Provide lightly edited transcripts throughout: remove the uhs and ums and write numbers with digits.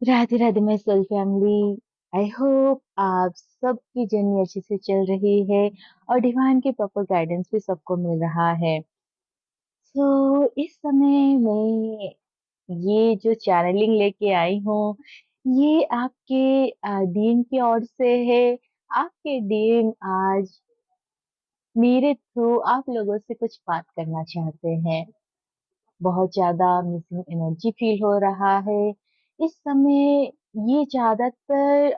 Radhe Radhe my soul family. I hope आप सबकी journey अच्छे से चल रही है और डिवाइन के प्रॉपर गाइडेंस भी सबको मिल रहा है। सो इस समय मैं ये जो चैनलिंग लेके आई हूँ, ये आपके डीएम की ओर से है। आपके डीएम आज मेरे थ्रू आप लोगों से कुछ बात करना चाहते हैं। बहुत ज़्यादा मिसिंग एनर्जी फ़ील हो रहा है। इस समय ये ज़्यादातर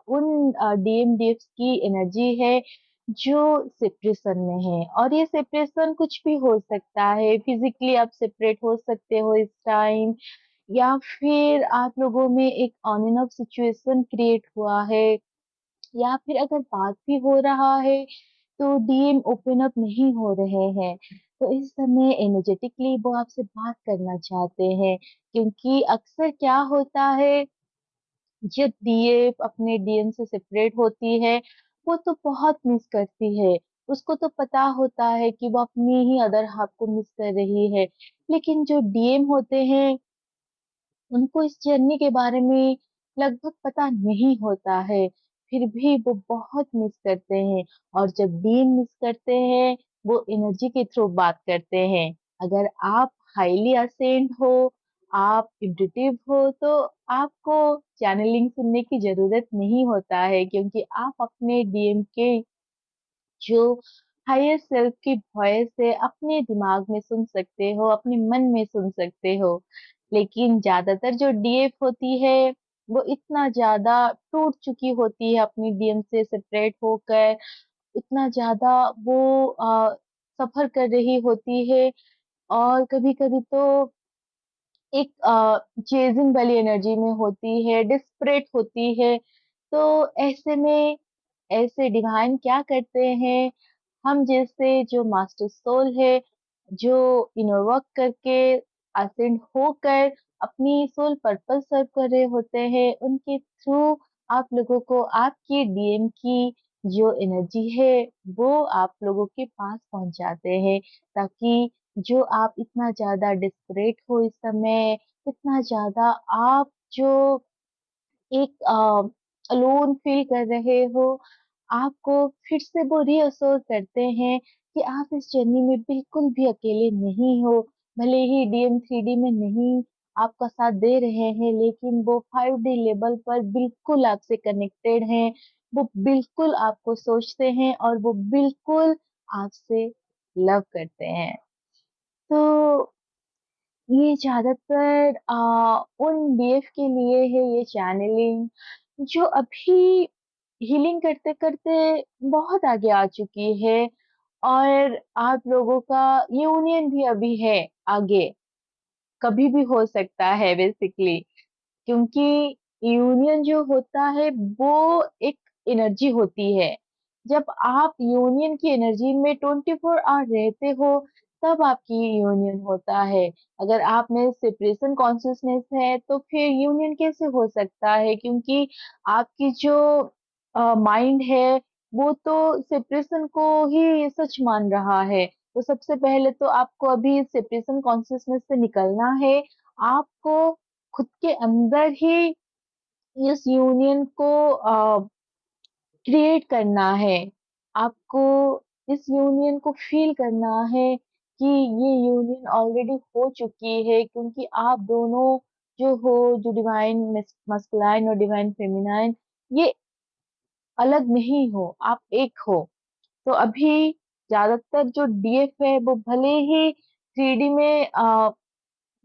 उन डीएमडीएफ्स की एनर्जी है जो सेपरेशन में है, और ये सेपरेशन कुछ भी हो सकता है। फिज़िकली आप सेपरेट हो सकते हो इस टाइम, या फिर आप लोगों में एक on end of situation create हुआ है, या फिर अगर बात भी हो रहा है तो डीएम ओपन अप नहीं हो रहे हैं। तो इस समय एनर्जेटिकली वो आपसे बात करना चाहते हैं, क्योंकि अक्सर क्या होता है, जब डीएफ अपने डीएम से सेपरेट होती है, वो तो बहुत मिस करती है। उसको तो पता होता है कि वो अपनी ही अदर हाफ को मिस कर रही है। लेकिन जो डीएम होते हैं, उनको इस जर्नी के बारे में लगभग पता नहीं होता है, फिर भी वो बहुत मिस करते हैं। और जब डीन मिस करते हैं, वो एनर्जी के थ्रू बात करते हैं। अगर आप हाईली असेंड हो, आप इंट्यूटिव हो, तो आपको चैनलिंग सुनने की जरूरत नहीं होता है, क्योंकि आप अपने डीएम के जो हायर सेल्फ की वॉइस है अपने दिमाग में सुन सकते हो, अपने मन में सुन सकते हो। लेकिन ज्यादातर जो डीएफ होती है, वो इतना ज्यादा टूट चुकी होती है अपनी डीएम से सेपरेट होकर। इतना ज्यादा वो सफर कर रही होती है, और कभी कभी तो एक चेजिंग वाली एनर्जी में होती है, डिस्परेट होती है। तो ऐसे में ऐसे डिवाइन क्या करते हैं, हम जैसे जो मास्टर सोल है, जो इनर वर्क करके असेंड होकर अपनी सोल पर्पस सर्व कर रहे होते हैं, उनके थ्रू आप लोगों को आपकी डीएम की जो एनर्जी है वो आप लोगों के पास पहुंचाते हैं, ताकि जो आप इतना ज्यादा डिस्परेट हो इस समय, इतना ज्यादा आप जो एक अलोन फील कर रहे हो, आपको फिर से वो रीअश्योर करते हैं कि आप इस जर्नी में बिल्कुल भी अकेले नहीं हो। भले ही डीएम 3D में नहीं आपका साथ दे रहे हैं, लेकिन वो 5D लेवल पर बिल्कुल आपसे कनेक्टेड हैं। वो बिल्कुल आपको सोचते हैं, और वो बिल्कुल आपसे लव करते हैं। तो ये ज्यादातर उन डीएफ के लिए है ये चैनलिंग, जो अभी हीलिंग करते करते बहुत आगे आ चुकी है। और आप लोगों का यूनियन भी अभी है आगे, कभी भी हो सकता है बेसिकली। क्योंकि यूनियन जो होता है वो एक एनर्जी होती है। जब आप यूनियन की एनर्जी में 24 आवर रहते हो, तब आपकी यूनियन होता है। अगर आप में सेपरेशन कॉन्शियसनेस है, तो फिर यूनियन कैसे हो सकता है, क्योंकि आपकी जो माइंड है वो तो सेपरेशन को ही सच मान रहा है। तो सबसे पहले तो आपको अभी सेपरेशन कॉन्शियसनेस से निकलना है। आपको खुद के अंदर ही इस यूनियन को क्रिएट करना है। आपको इस यूनियन को फील करना है कि ये यूनियन ऑलरेडी हो चुकी है, क्योंकि आप दोनों जो हो, जो डिवाइन मस्कुलाइन और डिवाइन फेमिनाइन, ये अलग नहीं हो, आप एक हो। तो अभी ज्यादातर जो डीएफ है वो भले ही 3D में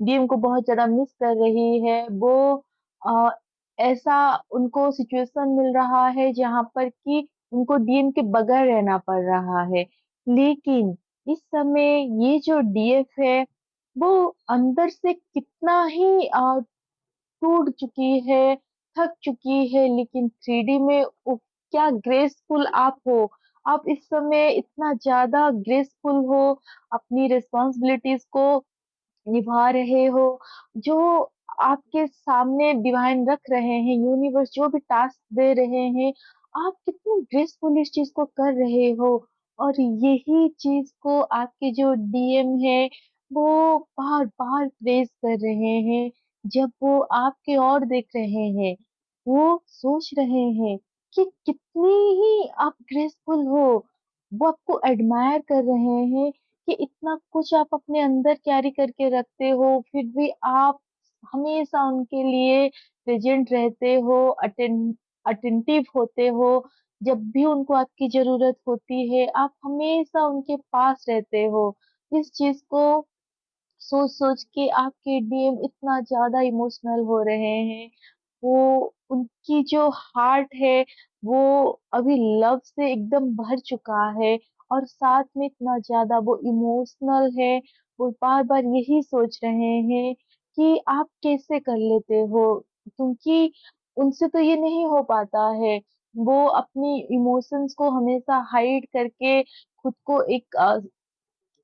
डीएम को बहुत ज्यादा मिस कर रही है। वो अ, ऐसा उनको सिचुएशन मिल रहा है जहां पर कि उनको डीएम के बगैर रहना पड़ रहा है। लेकिन इस समय ये जो डीएफ है, वो अंदर से कितना ही टूट चुकी है, थक चुकी है, लेकिन 3D में क्या ग्रेसफुल आप हो। आप इस समय इतना ज्यादा ग्रेसफुल हो, अपनी रिस्पॉन्सिबिलिटीज को निभा रहे हो। जो आपके सामने डिवाइन रख रहे हैं, यूनिवर्स जो भी टास्क दे रहे हैं, आप कितनी ग्रेसफुल इस चीज को कर रहे हो। और यही चीज को आपके जो डीएम है वो बार बार प्रेज कर रहे हैं। जब वो आपकी ओर देख रहे हैं, वो सोच रहे हैं कि कितनी ही आप ग्रेसफुल हो। वो आपको एडमायर कर रहे हैं कि इतना कुछ आप अपने अंदर कैरी करके रखते हो, फिर भी आप हमेशा उनके लिए प्रेजेंट रहते हो, अटेंटिव होते हो। जब भी उनको आपकी ज़रूरत होती है, आप हमेशा उनके पास रहते हो। इस चीज़ को सोच-सोच के आपके डीएम इतना ज़्यादा इमोशनल हो रहे हैं। वो उनकी जो हार्ट है, वो अभी लव से एकदम भर चुका है और साथ में इतना ज़्यादा वो इमोशनल है। वो बार-बार यही सोच रहे हैं कि आप कैसे कर लेते हो? क्योंकि उनसे तो ये नहीं हो पाता है। वो अपनी इमोशंस को हमेशा हाइड करके खुद को एक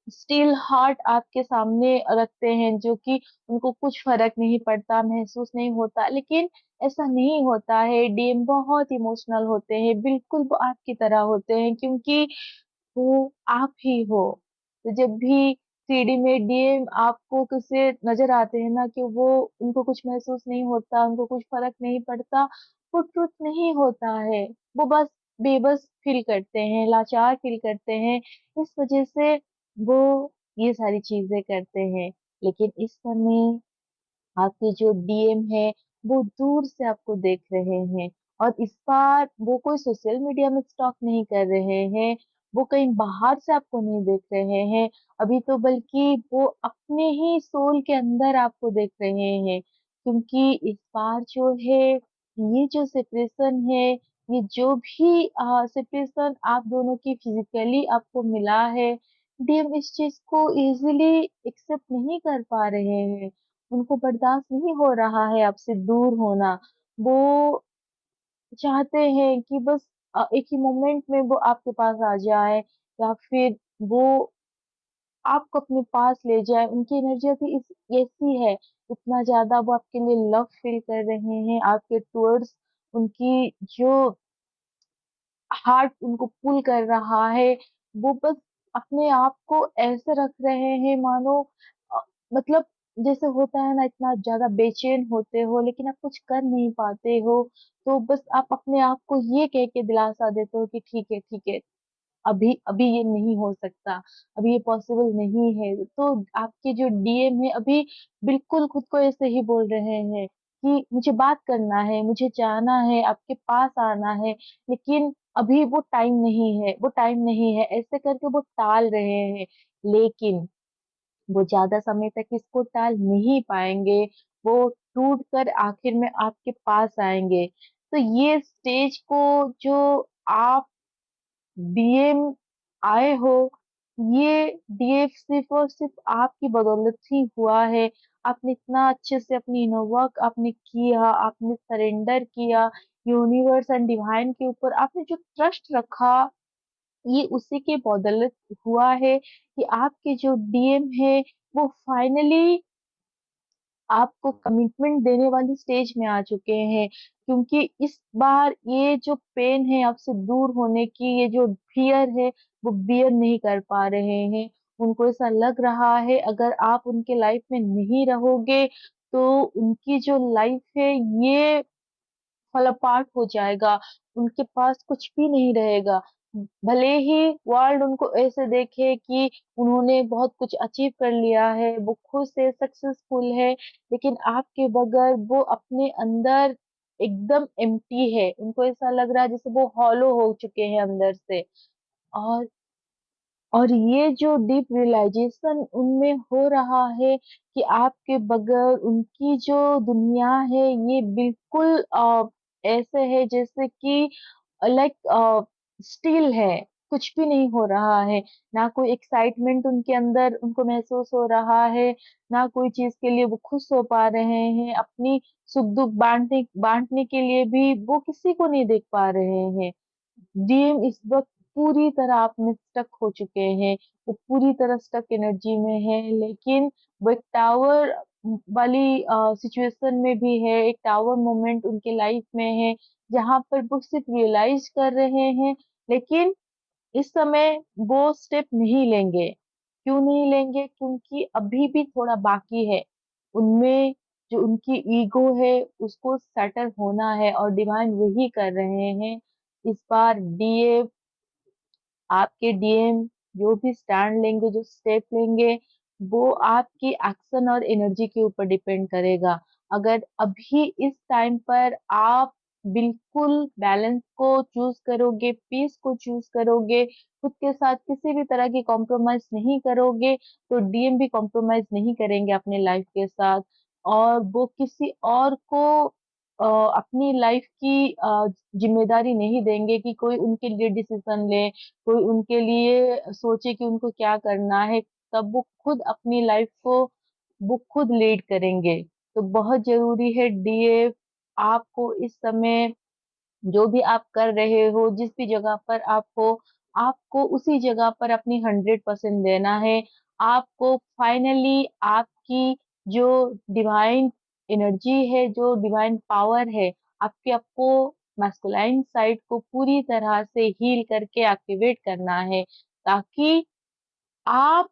स्टील हार्ट आपके सामने रखते हैं, जो कि उनको कुछ फ़र्क नहीं पड़ता, महसूस नहीं होता। लेकिन ऐसा नहीं होता है, डीएम बहुत इमोशनल होते हैं, बिल्कुल वो आपकी तरह होते हैं, क्योंकि वो आप ही हो। तो जब भी थ्रीडी में डीएम आपको किसे नज़र आते हैं ना कि वो उनको कुछ महसूस नहीं होता, उनको कुछ फ़र्क नहीं पड़ता, वो ट्रुथ नहीं होता है। वो बस बेबस फ़ील करते हैं, लाचार फ़ील करते हैं, इस वज़ह से वो ये सारी चीज़ें करते हैं। लेकिन इस समय आपके जो डीएम है, वो दूर से आपको देख रहे हैं और इस बार वो कोई सोशल मीडिया में स्टॉक नहीं कर रहे हैं, वो कहीं बाहर से आपको नहीं देख रहे हैं, अभी तो बल्कि वो अपने ही सोल के अंदर आपको देख रहे हैं। क्योंकि इस बार जो है, ये जो सेपरेशन है, ये जो भी सेपरेशन आप दोनों की फिज़िकली आपको मिला है, डीएम इस चीज़ को ईज़िली एक्सेप्ट नहीं कर पा रहे हैं। उनको बर्दाश्त नहीं हो रहा है आपसे दूर होना। वो चाहते हैं कि बस एक ही मोमेंट में वो आपके पास आ जाए या फिर वो आपको अपने पास ले जाए। उनकी एनर्जी अभी ऐसी है, इतना ज़्यादा वो आपके लिए लव फ़ील कर रहे हैं, आपके टुवर्ड्स उनकी जो हार्ट उनको पुल कर रहा है, वो बस अपने आप को ऐसे रख रहे हैं मानो अ, मतलब जैसे होता है ना, इतना ज़्यादा बेचैन होते हो लेकिन आप कुछ कर नहीं पाते हो, तो बस आप अपने आप को ये कह के दिलासा देते हो कि ठीक है, अभी अभी ये नहीं हो सकता, अभी ये पॉसिबल नहीं है। तो आपके जो डीएम है अभी बिल्कुल खुद को ऐसे ही बोल रहे हैं कि मुझे बात करना है, मुझे जाना है, आपके पास आना है, लेकिन अभी वो टाइम नहीं है, ऐसे करके वो टाल रहे हैं। लेकिन वो ज़्यादा समय तक इसको टाल नहीं पाएँगे, वो टूट कर आखिर में आपके पास आएँगे। तो ये स्टेज को जो आप डीएम आए हो, ये डीएफ सिर्फ़ और सिर्फ़ आपकी बदौलत ही हुआ है। आपने इतना अच्छे से अपनी इनर वर्क आपने किया, आपने सरेंडर किया यूनिवर्स एंड डिवाइन के ऊपर, आपने जो ट्रस्ट रखा, ये उसी के बदौलत हुआ है कि आपके जो डीएम है, वो फाइनली आपको कमिटमेंट देने वाली स्टेज में आ चुके हैं, क्योंकि इस बार ये जो पेन है आपसे दूर होने की, ये जो फ़ियर है, वो बियर नहीं कर पा रहे हैं। उनको ऐसा लग रहा है अगर आप उनके लाइफ़ में नहीं रहोगे, तो उनकी जो लाइफ़ है ये फॉल अपार्ट हो जाएगा, उनके पास कुछ भी नहीं रहेगा। भले ही वर्ल्ड उनको ऐसे देखे कि उन्होंने बहुत कुछ अचीव कर लिया है, वो खुश है, सक्सेसफुल है, लेकिन आपके बगैर वो अपने अंदर एकदम एम्प्टी है। उनको ऐसा लग रहा है जैसे वो हॉलो हो चुके हैं अंदर से। और और ये जो डीप रियलाइज़ेशन उनमें हो रहा है कि आपके बगैर उनकी जो दुनिया है, ये बिल्कुल ऐसे है जैसे कि लाइक स्टिल है, कुछ भी नहीं हो रहा है। ना कोई एक्साइटमेंट उनके अंदर उनको महसूस हो रहा है, ना कोई चीज़ के लिए वो खुश हो पा रहे हैं, अपनी सुख-दुःख बाँटने बाँटने के लिए भी वो किसी को नहीं देख पा रहे हैं। डीएम इस वक़्त पूरी तरह आप में स्टक हो चुके हैं, वो पूरी तरह स्टक एनर्जी में है, लेकिन वो एक टावर वाली सिचुएशन में भी है, एक टावर मोमेंट उनके लाइफ में है, जहाँ पर वो सिर्फ रियलाइज़ कर रहे हैं, लेकिन इस समय वो स्टेप नहीं लेंगे। क्यों नहीं लेंगे? क्योंकि अभी भी थोड़ा बाकी है। उनमें जो उनकी ईगो है उसको सेटल होना है और डिवाइन वही कर रहे हैं। इस बार डीए, आपके डीएम जो भी स्टैंड लेंगे, जो स्टेप लेंगे, वो आपकी एक्शन और एनर्जी के ऊपर डिपेंड करेगा। अगर अभी इस टाइम पर आप बिल्कुल बैलेंस को चूज करोगे, पीस को चूज करोगे, खुद के साथ किसी भी तरह की कॉम्प्रोमाइज नहीं करोगे, तो डीएम भी कॉम्प्रोमाइज नहीं करेंगे अपने लाइफ के साथ। और वो किसी और को अपनी लाइफ की जिम्मेदारी नहीं देंगे कि कोई उनके लिए डिसीजन ले, कोई उनके लिए सोचे कि उनको क्या करना है। तब वो खुद अपनी लाइफ को वो खुद लीड करेंगे। तो बहुत जरूरी है डीएफ, आपको इस समय जो भी आप कर रहे हो, जिस भी जगह पर आप हो, आपको उसी जगह पर अपनी 100% देना है। आपको फाइनली आपकी जो डिवाइन एनर्जी है, जो डिवाइन पावर है, आपके आपको मैस्कुलाइन साइड को पूरी तरह से हील करके एक्टिवेट करना है, ताकि आप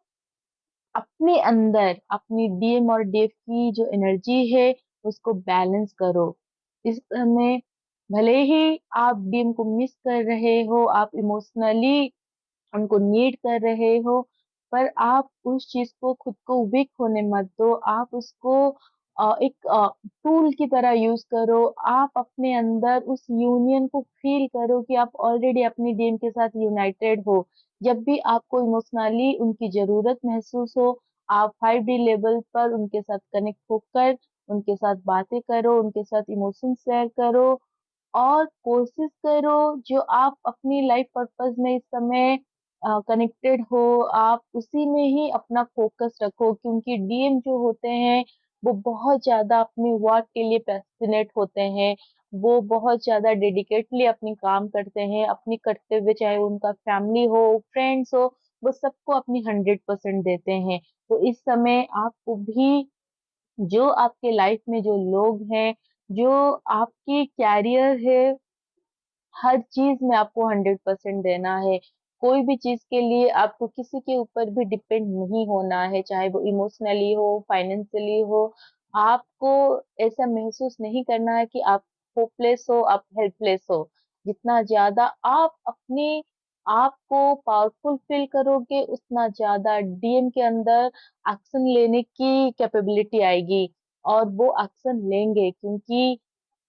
अपने अंदर अपनी डीएम और डेव की जो एनर्जी है उसको बैलेंस करो। इस समय भले ही आप डीएम को मिस कर रहे हो, आप इमोशनली उनको नीड कर रहे हो, पर आप उस चीज को खुद को वीक होने मत दो। आप उसको एक टूल की तरह यूज करो। आप अपने अंदर उस यूनियन को फील करो कि आप ऑलरेडी अपनी डीएम के साथ यूनाइटेड हो। जब भी आपको इमोशनली उनकी जरूरत महसूस हो, आप 5D लेवल पर उनके साथ कनेक्ट होकर उनके साथ बातें करो, उनके साथ इमोशन शेयर करो, और कोशिश करो जो आप अपनी लाइफ पर्पस में इस समय कनेक्टेड हो, आप उसी में ही अपना फोकस रखो। क्योंकि डीएम जो होते हैं वो बहुत ज्यादा अपनी वर्क के लिए पैशनेट होते हैं। वो बहुत ज्यादा डेडिकेटली अपनी काम करते हैं, अपनी कर्तव्य, चाहे उनका फैमिली हो, फ्रेंड्स हो, वो सबको अपनी 100% देते हैं। तो इस समय आपको भी, जो आपके लाइफ में जो लोग हैं, जो आपकी कैरियर है, हर चीज में आपको 100% देना है। कोई भी चीज के लिए आपको किसी के ऊपर भी डिपेंड नहीं होना है, चाहे वो इमोशनली हो, फाइनेंशियली हो। आपको ऐसा महसूस नहीं करना है कि आप होपलेस हो, आप हेल्पलेस हो। जितना ज्यादा आप अपने आप को पावरफुल फील करोगे, उतना ज्यादा डीएम के अंदर एक्शन लेने की कैपेबिलिटी आएगी, और वो एक्शन लेंगे। क्योंकि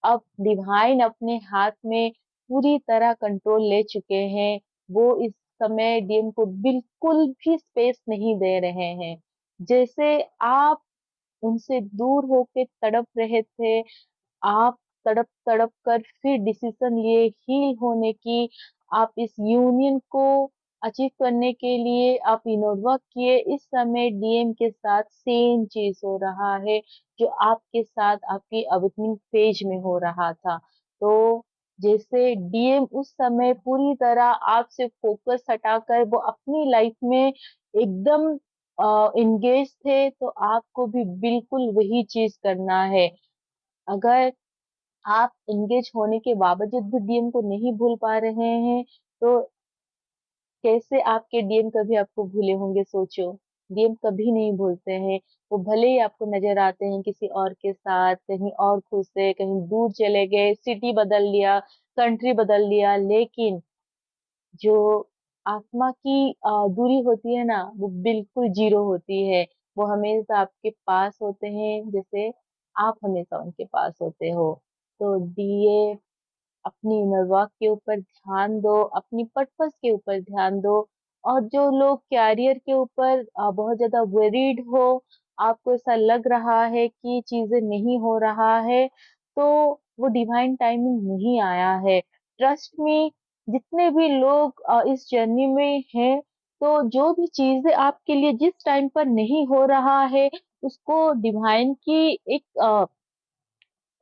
अब डिवाइन अपने हाथ में पूरी तरह कंट्रोल ले चुके हैं। वो इस समय डीएम को बिल्कुल भी स्पेस नहीं दे रहे हैं। जैसे आप उनसे दूर होके तड़प रहे थे, आप तड़प तड़प कर फिर डिसीजन लिए हील होने की, आप इस यूनियन को अचीव करने के लिए आप इनर वर्क किए। इस समय डीएम के साथ सेम चीज हो रहा है जो आपके साथ आपकी अवेकनिंग फेज में हो रहा था। तो जैसे डीएम उस समय पूरी तरह आपसे फोकस हटाकर वो अपनी लाइफ में एकदम इंगेज थे, तो आपको भी बिल्कुल वही चीज करना है। अगर आप एंगेज होने के बावजूद भी डीएम को नहीं भूल पा रहे हैं, तो कैसे आपके डीएम कभी आपको भूले होंगे, सोचो। डीएम कभी नहीं भूलते हैं। वो भले ही आपको नजर आते हैं किसी और के साथ, कहीं और खुश है, कहीं दूर चले गए, सिटी बदल लिया, कंट्री बदल लिया, लेकिन जो आत्मा की दूरी होती है ना, वो बिल्कुल जीरो होती है। वो हमेशा आपके पास होते हैं, जैसे आप हमेशा उनके पास होते हो। तो डीए, अपनी इनर वर्क के ऊपर ध्यान दो, अपनी पर्पस के ऊपर ध्यान दो। और जो लोग कैरियर के ऊपर बहुत ज्यादा वेरिड हो, आपको ऐसा लग रहा है कि चीजें नहीं हो रहा है, तो वो डिवाइन टाइमिंग नहीं आया है। ट्रस्ट मी, जितने भी लोग इस जर्नी में हैं, तो जो भी चीजें आपके लिए जिस टाइम पर नहीं हो रहा है, उसको डिवाइन की एक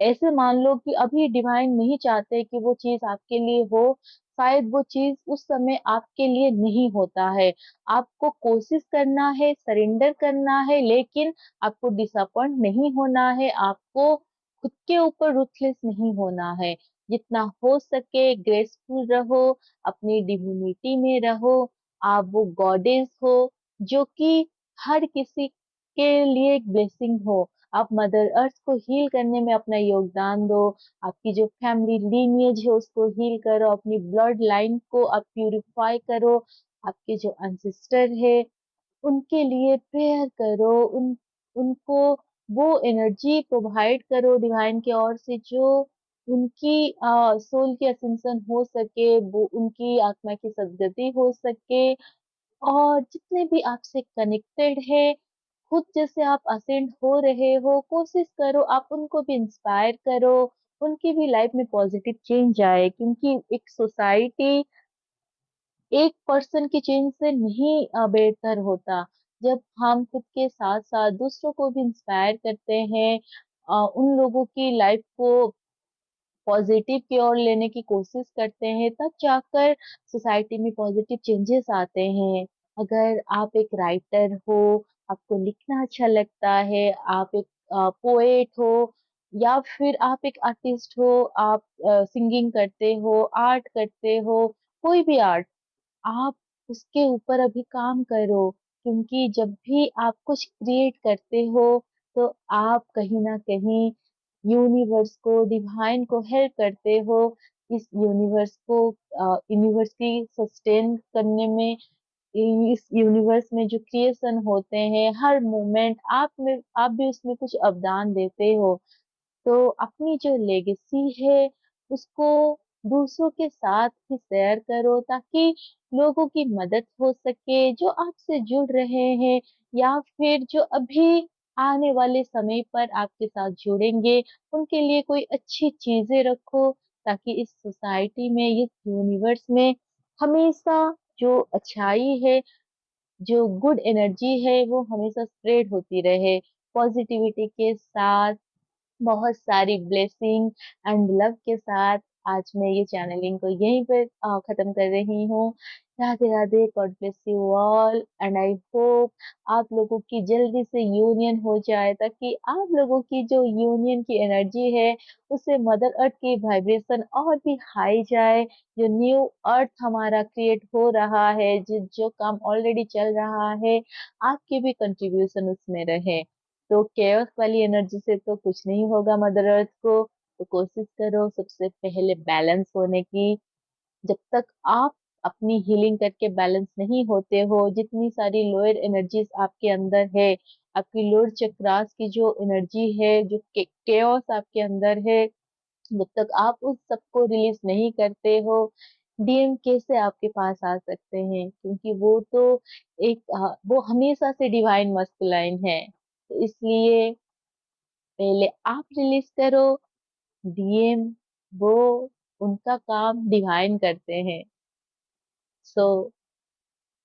ऐसे मान लो कि अभी डिवाइन नहीं चाहते कि वो चीज आपके लिए हो। शायद वो चीज उस समय आपके लिए नहीं होता है। आपको कोशिश करना है, सरेंडर करना है, लेकिन आपको डिसअपॉइंट नहीं होना है। आपको खुद के ऊपर रुथलेस नहीं होना है। जितना हो सके ग्रेसफुल रहो, अपनी डिविनिटी में रहो। आप वो गॉडेस हो जो कि हर किसी के लिए एक ब्लेसिंग हो। आप मदर अर्थ को हील करने में अपना योगदान दो। आपकी जो फैमिली लीनिएज है उसको हील करो, अपनी ब्लड लाइन को आप प्यूरिफाई करो, आपके जो एंसेस्टर है उनके लिए प्रेयर करो, उनको वो एनर्जी प्रोवाइड करो डिवाइन की ओर से जो उनकी सोल की असेंशन हो सके, वो उनकी आत्मा की सद्गति हो सके। और जितने भी आपसे कनेक्टेड है, खुद जैसे आप असेंड हो रहे हो, कोशिश करो आप उनको भी इंस्पायर करो, उनकी भी लाइफ में पॉजिटिव चेंज आए, क्योंकि एक सोसाइटी एक पर्सन की चेंज से नहीं बेहतर होता। जब हम खुद के साथ साथ दूसरों को भी इंस्पायर करते हैं, उन लोगों की लाइफ को पॉजिटिव की ओर लेने की कोशिश करते हैं, तब जाकर सोसाइटी में पॉजिटिव चेंजेस आते हैं। अगर आप एक राइटर हो, आपको लिखना अच्छा लगता है, आप एक पोएट हो, या फिर आप एक आर्टिस्ट हो, आप सिंगिंग करते हो, आर्ट करते हो, कोई भी आर्ट, आप उसके ऊपर अभी काम करो, क्योंकि जब भी आप कुछ क्रिएट करते हो तो आप कहीं ना कहीं यूनिवर्स को, डिवाइन को हेल्प करते हो, इस यूनिवर्स को, यूनिवर्स की सस्टेन करने में, इस यूनिवर्स में जो क्रिएशन होते हैं हर मोमेंट आप भी उसमें कुछ अवदान देते हो। तो अपनी जो लेगेसी है उसको दूसरों के साथ भी शेयर करो, ताकि लोगों की मदद हो सके जो आपसे जुड़ रहे हैं, या फिर जो अभी आने वाले समय पर आपके साथ जुड़ेंगे, उनके लिए कोई अच्छी चीजें रखो, ताकि इस सोसाइटी में, इस यूनिवर्स में हमेशा जो अच्छाई है, जो गुड एनर्जी है वो हमेशा स्प्रेड होती रहे, पॉजिटिविटी के साथ, बहुत सारी ब्लेसिंग एंड लव के साथ। आज मैं ये चैनलिंग को यहीं पर खत्म कर रही हूँ। Radhe Radhe, God bless you all, and I hope आप लोगों की जल्दी से यूनियन हो जाए, ताकि आप लोगों की जो यूनियन की एनर्जी है उससे मदर अर्थ की वाइब्रेशन और भी हाई जाए। जो न्यू अर्थ हमारा क्रिएट हो रहा है, जो काम ऑलरेडी चल रहा है, आपके भी कंट्रीब्यूशन उसमें रहे। तो केओस वाली एनर्जी से तो कुछ नहीं होगा मदर अर्थ को। तो कोशिश करो सबसे पहले बैलेंस होने की। जब तक आप अपनी हीलिंग करके बैलेंस नहीं होते हो, जितनी सारी लोअर एनर्जीज आपके अंदर है, आपकी लोअर चक्रास की जो एनर्जी है, जो केओस आपके अंदर है, जब तक आप उस सबको रिलीज नहीं करते हो, डीएम कैसे आपके पास आ सकते हैं, क्योंकि वो तो वो हमेशा से डिवाइन मस्कुलाइन है। तो इसलिए पहले आप रिलीज करो, डीएम वो उनका काम डिवाइन करते हैं। सो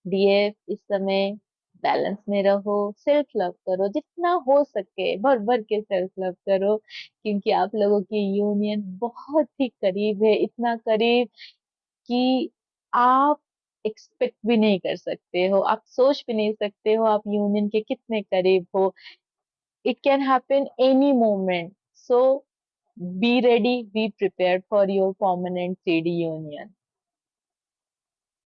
डीएफ इस समय बैलेंस में रहो, सेल्फ लव करो, जितना हो सके भर भर के सेल्फ लव करो, क्योंकि आप लोगों की यूनियन बहुत ही करीब है, इतना करीब कि आप एक्सपेक्ट भी नहीं कर सकते हो, आप सोच भी नहीं सकते हो आप यूनियन के कितने करीब हो। It can happen any moment, so be ready, be prepared for your permanent 3D union.